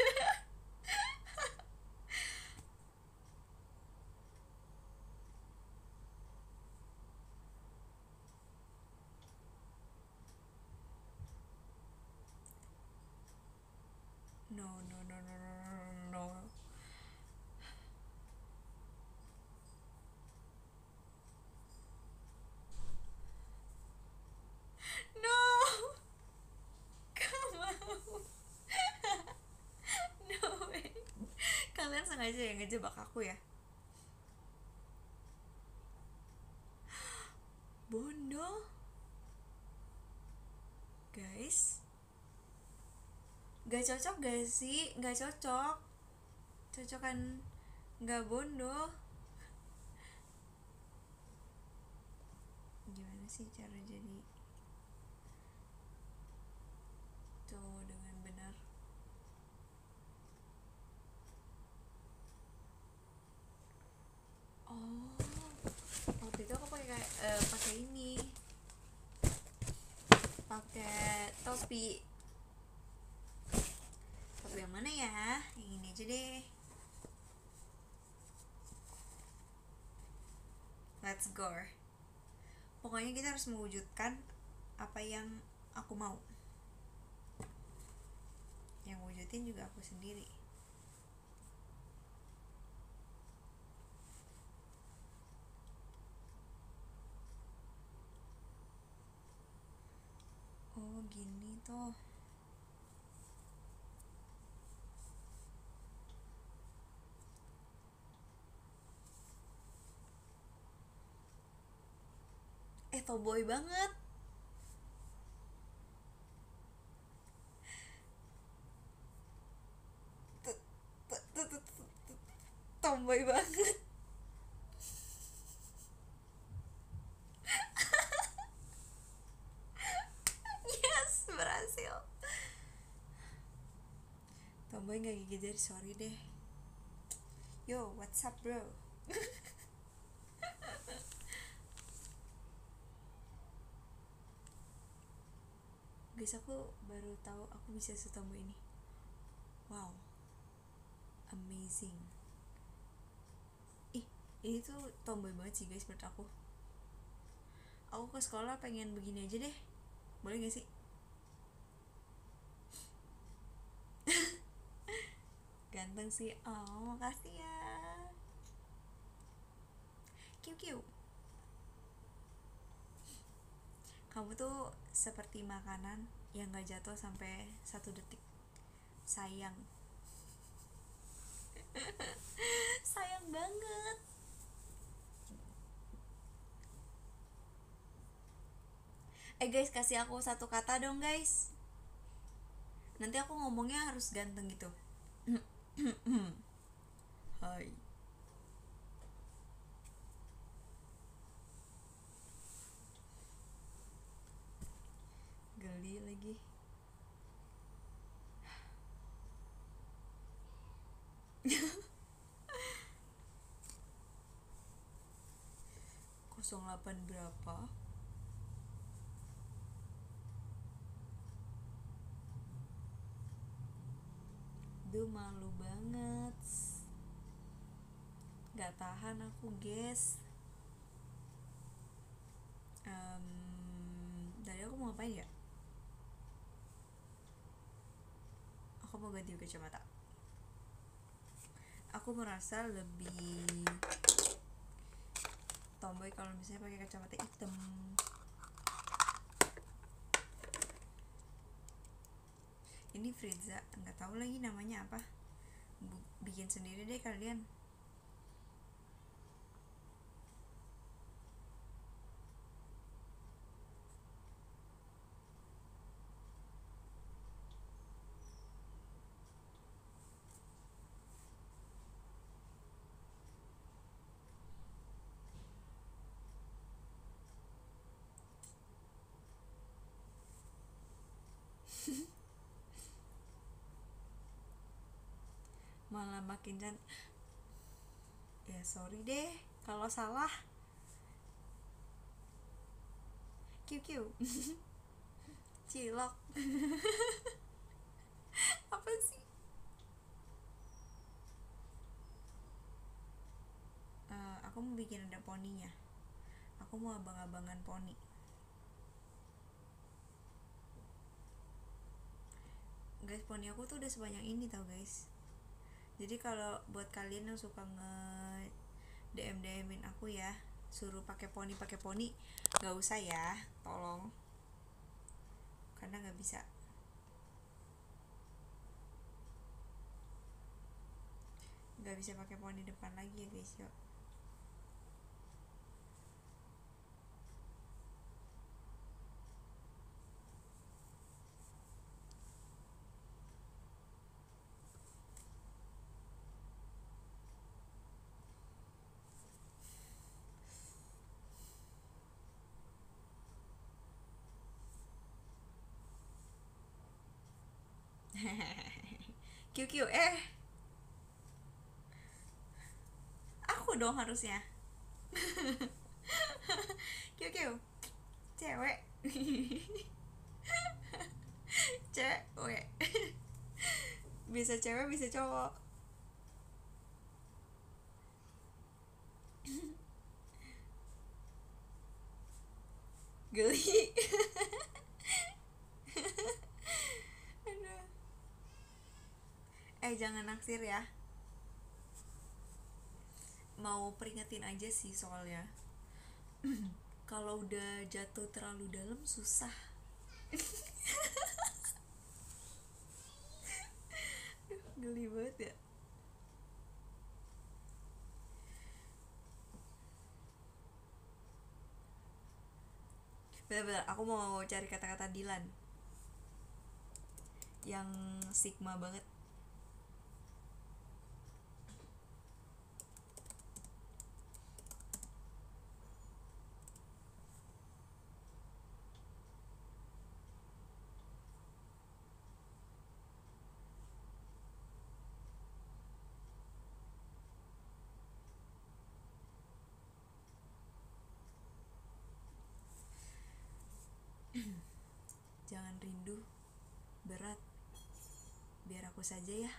No, no, no, no, no, no, no. No. Come on. No way. Kalian sengaja ya ngejebak aku ya? Bondo, guys. Gak cocok gak sih? Gak cocok. Cocokan gak bondo. Gimana sih cara jadi cowok dengan benar? Oh, waktu itu aku pakai ini, pakai topi. Topi yang mana ya? Yang ini aja deh. Let's go. Pokoknya kita harus mewujudkan apa yang aku mau. Yang wujudin juga aku sendiri. Oh gini tuh. Tomboy banget. Tomboy banget. Yes, berhasil. Tomboy gak gigi jari, sorry deh. Yo, what's up bro? Guys, aku baru tahu aku bisa setomboy ini. Wow, amazing. Ih, ini tuh tomboy banget sih guys menurut aku. Aku ke sekolah pengen begini aja deh. Boleh gak sih? Ganteng sih. Oh, makasih ya. Kiu kiu. Kamu tuh seperti makanan yang gak jatuh sampai 1 detik. Sayang. Sayang banget. Guys, kasih aku satu kata dong guys. Nanti aku ngomongnya harus ganteng gitu. Hai. Geli lagi. Kosong 08 berapa? Duh, malu banget. Gak tahan aku guys. Tadi aku mau ngapain ya? Aku mau ganti kacamata. Aku merasa lebih tomboy kalau misalnya pakai kacamata hitam. Ini Friza, nggak tahu lagi namanya apa. Bikin sendiri deh kalian. Malah makin cantik. Ya sorry deh kalau salah. Kiu kiu. Cilok. Apa apa sih? Aku mau bikin ada poninya. Aku mau abang-abangan poni. Guys, poni aku tuh udah sebanyak ini tau guys. Jadi kalau buat kalian yang suka nge DM-in aku ya, suruh pakai poni, nggak usah ya, tolong, karena nggak bisa pakai poni depan lagi ya guys, yuk. QQ aku dong harusnya. QQ cewek. Cewek. Bisa cewek bisa cowok. Geli. Aduh. Jangan naksir ya, mau peringetin aja sih soalnya. Kalau udah jatuh terlalu dalam susah. Geli banget ya. Bentar, aku mau cari kata-kata Dilan yang sigma banget. Jangan rindu berat, biar aku saja ya.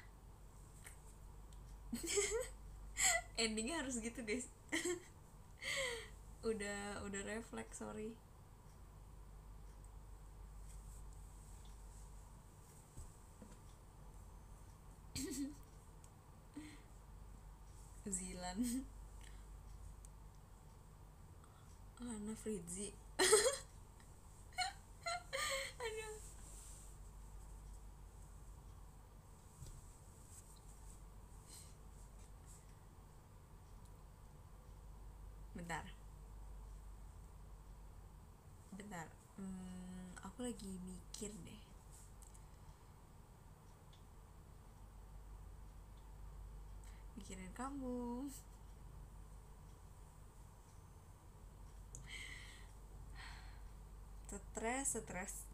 Endingnya harus gitu guys. udah refleks, sorry. Zilan. Ana Fridzi. Aduh. Bentar. Aku lagi mikir deh. Mikirin kamu. Stres.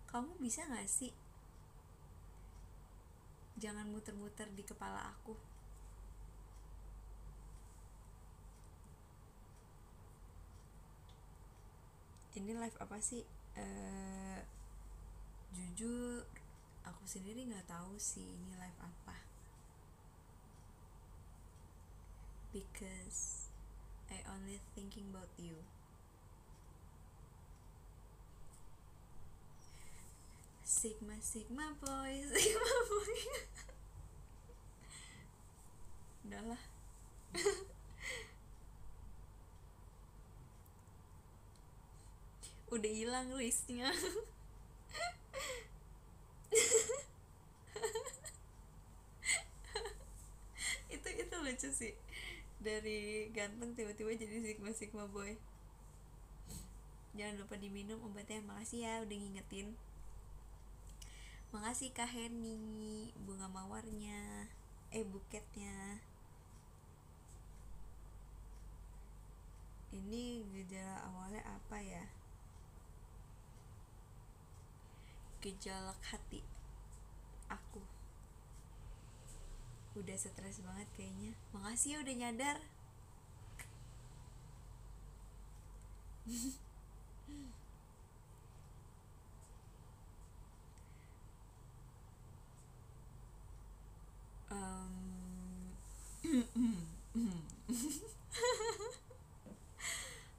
Kamu bisa gak sih jangan muter-muter di kepala aku? Ini live apa sih? Jujur aku sendiri nggak tahu sih ini live apa, because I only thinking about you. Sigma boy. Udahlah. Udah hilang listnya. itu lucu sih, dari ganteng tiba-tiba jadi sigma boy. Jangan lupa diminum obatnya. Makasih ya udah ngingetin. Makasih Kak Heni, bunga mawarnya, buketnya. Ini gejala awalnya apa ya? Gejolak hati aku. Udah stres banget kayaknya. Makasih ya udah nyadar.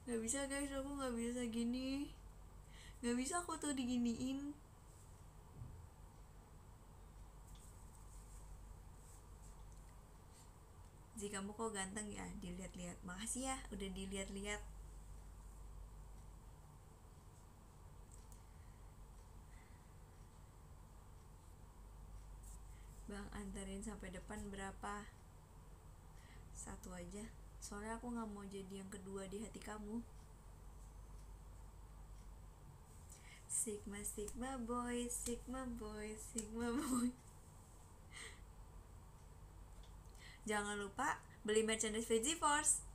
Nggak bisa guys, aku nggak bisa gini, nggak bisa aku tuh diginiin. Ji, kamu kok ganteng ya, dilihat-lihat. Makasih ya udah dilihat-lihat. Bang, anterin sampai depan berapa? Satu aja, soalnya aku nggak mau jadi yang kedua di hati kamu. Sigma Sigma boy, Sigma boy, Sigma boy. Jangan lupa beli merchandise Force.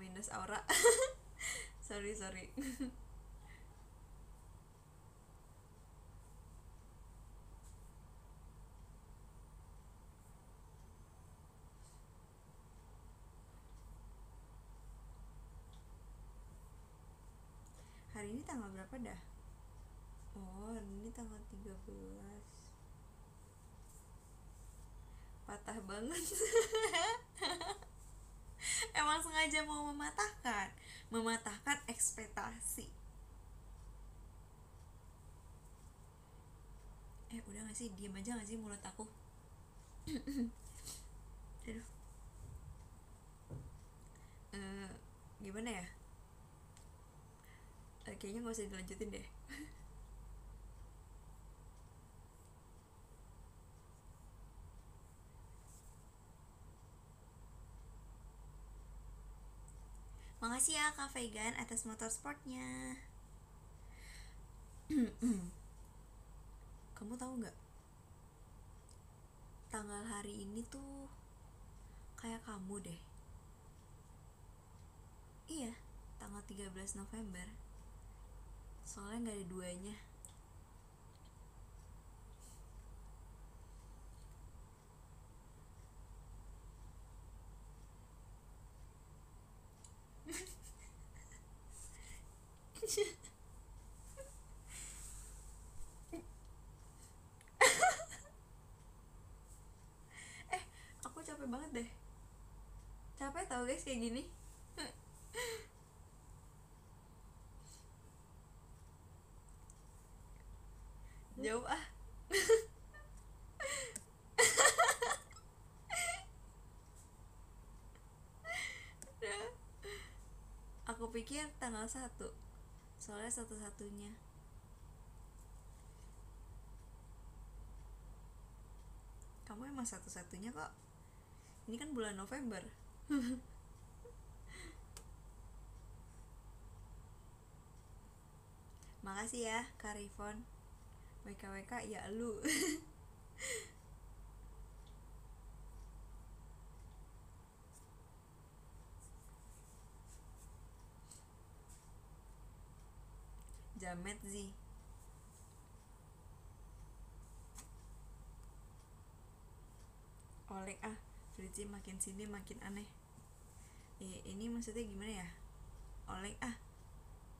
Minus aura. sorry. Hari ini tanggal berapa dah? Oh, hari ini tanggal 13. Patah banget. Emang sengaja mau mematahkan ekspektasi. Udah gak sih, diem aja gak sih mulut aku. Aduh. Gimana ya, kayaknya gak usah dilanjutin deh. Makasih ya Kak Vegan atas motorsportnya. Kamu tahu nggak, tanggal hari ini tuh kayak kamu deh. Iya, tanggal 13 November. Soalnya nggak ada duanya. Aku capek banget deh. Capek tau guys kayak gini. Jauh ah. Aku pikir tanggal 1, soalnya satu-satunya. Kamu emang satu-satunya kok. Ini kan bulan November. Makasih ya Kak Rifon. WKWK ya lu. Jamet Zi. Oleh ah, Fritzi makin sini makin aneh. Ini maksudnya gimana ya? Oleh ah,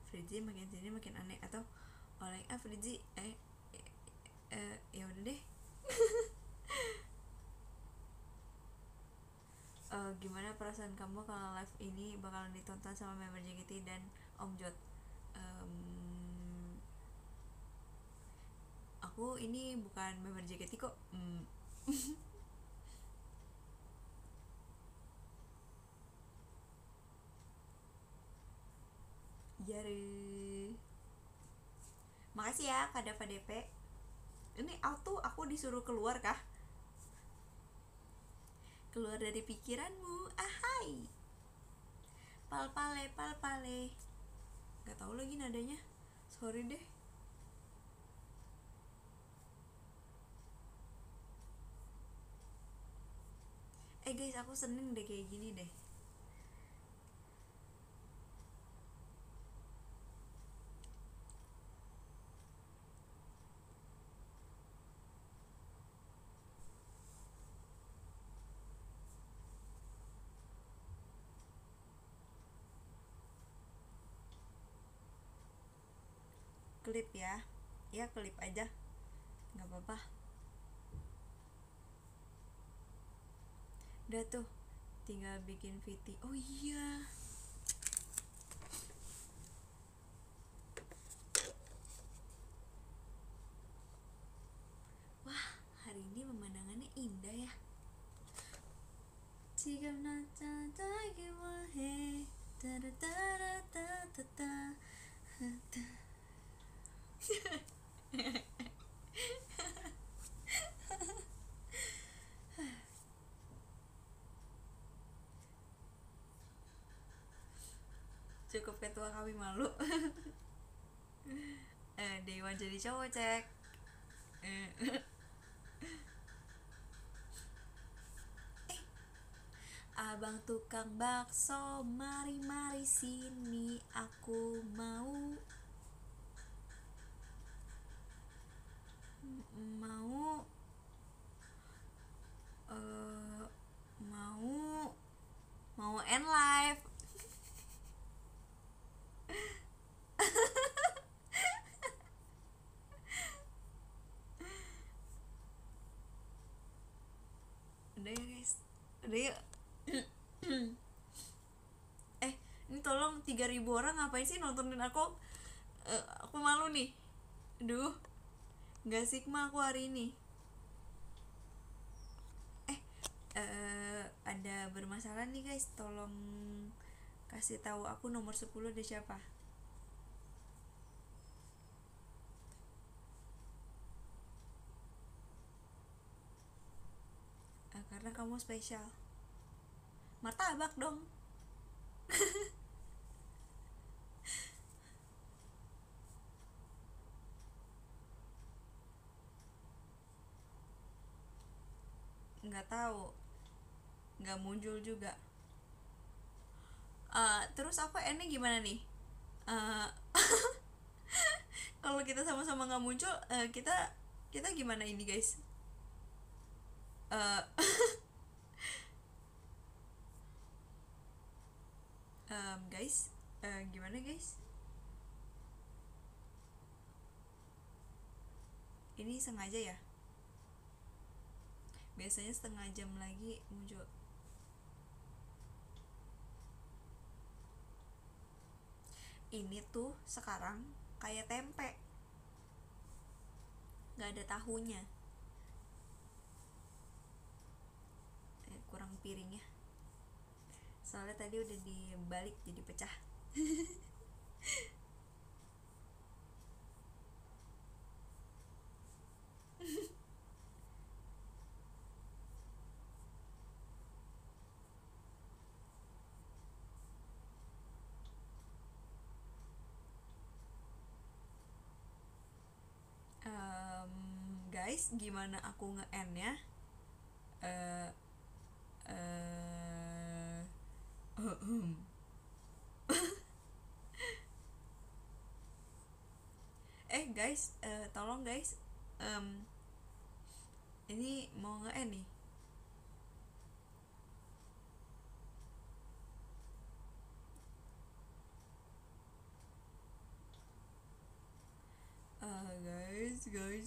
Fritzi makin sini makin aneh, atau oleh ah Fritzi ya udah deh. Gimana perasaan kamu kalau live ini bakalan ditonton sama member JKT dan Om Jot? Aku ini bukan member JKT kok. Jare. Makasih ya Kak Dava DP. Ini auto aku disuruh keluar kah? Keluar dari pikiranmu. Ahai. Palpale. Gak tahu lagi nadanya. Sorry deh. Guys, aku seneng deh kayak gini deh. klip ya. Ya klip aja, nggak apa-apa. Udah tuh, tinggal bikin VT. Oh iya, wah hari ini pemandangannya indah ya. Jika nata lagi wahe, tada tada tada tada. Cukup ketua kami malu. Dewa jadi cowok cek. Abang tukang bakso, mari sini, aku mau mau eh, mau end live. Udah ya guys, udah yuk. Ini tolong 3.000 orang ngapain sih nontonin aku? Aku malu nih. Aduh, nggak sigma aku hari ini. Ada bermasalah nih guys, tolong kasih tahu aku nomor 10 ada siapa. Karena kamu spesial. Martabak dong. Nggak tahu, nggak muncul juga. Terus aku ini gimana nih? Kalau kita sama-sama nggak muncul, kita gimana ini guys? Guys, gimana guys? Ini sengaja ya? Biasanya setengah jam lagi muncul. Ini tuh sekarang kayak tempe, nggak ada tahunya. Kurang piring ya, soalnya tadi udah dibalik jadi pecah. Guys, gimana aku nge-end ya? Guys, tolong guys, ini mau nge-end nih.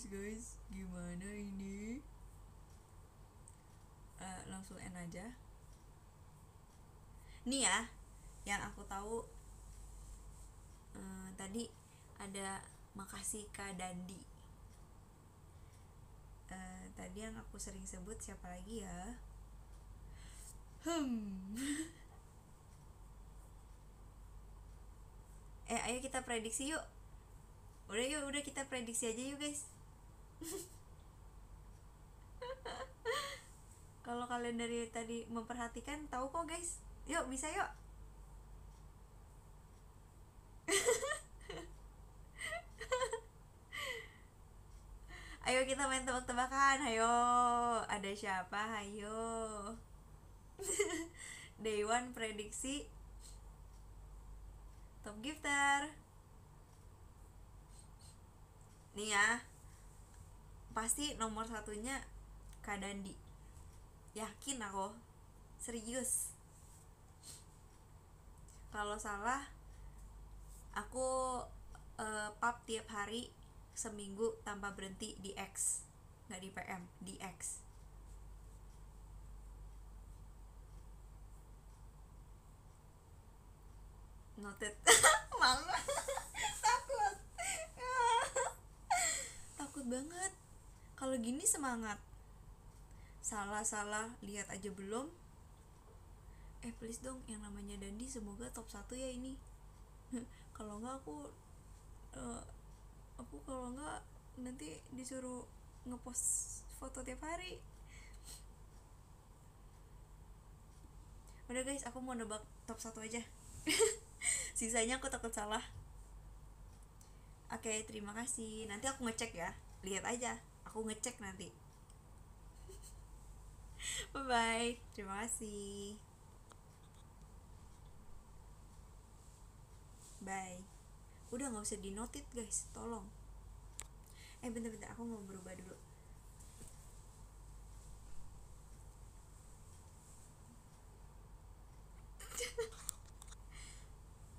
Guys, gimana ini? Langsung end aja. Nih ya, yang aku tahu tadi ada makasih Kak Dandi. Tadi yang aku sering sebut siapa lagi ya? Ayo kita prediksi yuk. Udah kita prediksi aja yuk guys. Kalau kalian dari tadi memperhatikan tahu kok guys. Yuk bisa yuk. Ayo kita main tebak-tebakan. Ayo, ada siapa? Ayo. Day one prediksi top gifter. Nih ya, pasti nomor satunya Kak Dandi. Yakin aku, serius. Kalau salah, aku pub tiap hari seminggu tanpa berhenti di X, nggak di PM, di X. Noted. Malu. Takut. Takut banget kalau gini. Semangat. Salah lihat aja belum. Please dong, yang namanya Dandi semoga top 1 ya ini. Kalau enggak aku kalau enggak nanti disuruh ngepost foto tiap hari. Udah guys, aku mau nebak top 1 aja. Sisanya aku takut salah. Oke, terima kasih. Nanti aku ngecek ya. Lihat aja, aku ngecek nanti. Bye bye. Terima kasih. Bye. Udah nggak usah dinotit guys, tolong. Bentar, aku mau berubah dulu.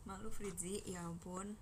Malu Fritzi, ya ampun.